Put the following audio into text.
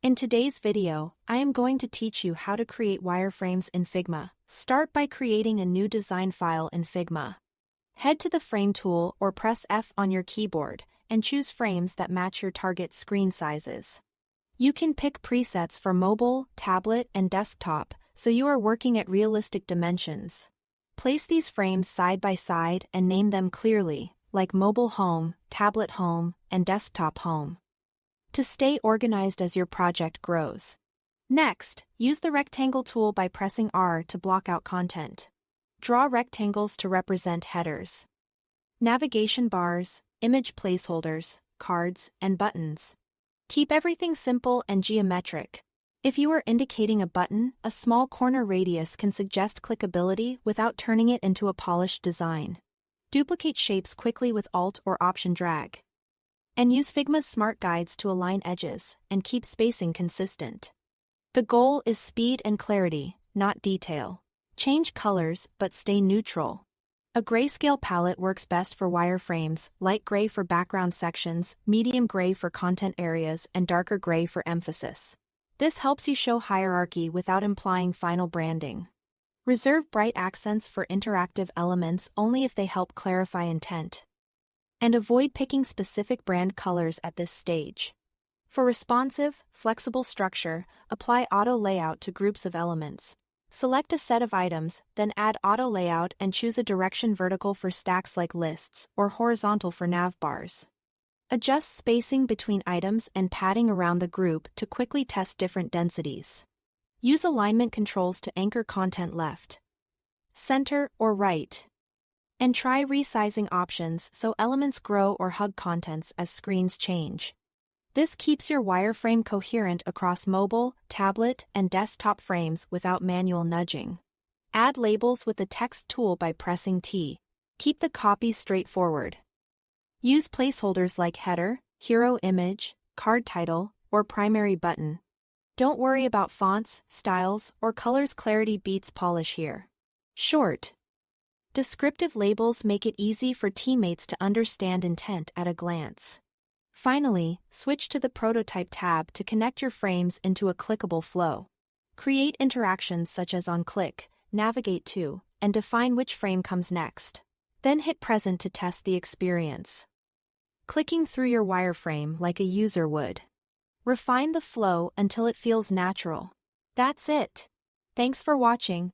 In today's video, I am going to teach you how to create wireframes in Figma. Start by creating a new design file in Figma. Head to the Frame tool or press F on your keyboard and choose frames that match your target screen sizes. You can pick presets for mobile, tablet, and desktop, so you are working at realistic dimensions. Place these frames side by side and name them clearly, like mobile home, tablet home, and desktop home, to stay organized as your project grows. Next, use the rectangle tool by pressing R to block out content. Draw rectangles to represent headers, navigation bars, image placeholders, cards, and buttons. Keep everything simple and geometric. If you are indicating a button, a small corner radius can suggest clickability without turning it into a polished design. Duplicate shapes quickly with Alt or Option drag. And use Figma's smart guides to align edges and keep spacing consistent. The goal is speed and clarity, not detail. Change colors but stay neutral. A grayscale palette works best for wireframes, light gray for background sections, medium gray for content areas, and darker gray for emphasis. This helps you show hierarchy without implying final branding. Reserve bright accents for interactive elements only if they help clarify intent. And avoid picking specific brand colors at this stage. For responsive, flexible structure, apply auto layout to groups of elements. Select a set of items, then add auto layout and choose a direction vertical for stacks like lists or horizontal for nav bars. Adjust spacing between items and padding around the group to quickly test different densities. Use alignment controls to anchor content left, center, or right. And try resizing options so elements grow or hug contents as screens change. This keeps your wireframe coherent across mobile, tablet, and desktop frames without manual nudging. Add labels with the text tool by pressing T. Keep the copy straightforward. Use placeholders like header, hero image, card title, or primary button. Don't worry about fonts, styles, or colors. Clarity beats polish here. Short, descriptive labels make it easy for teammates to understand intent at a glance. Finally, switch to the Prototype tab to connect your frames into a clickable flow. Create interactions such as on-click, navigate to, and define which frame comes next. Then hit Present to test the experience, clicking through your wireframe like a user would. Refine the flow until it feels natural. That's it. Thanks for watching.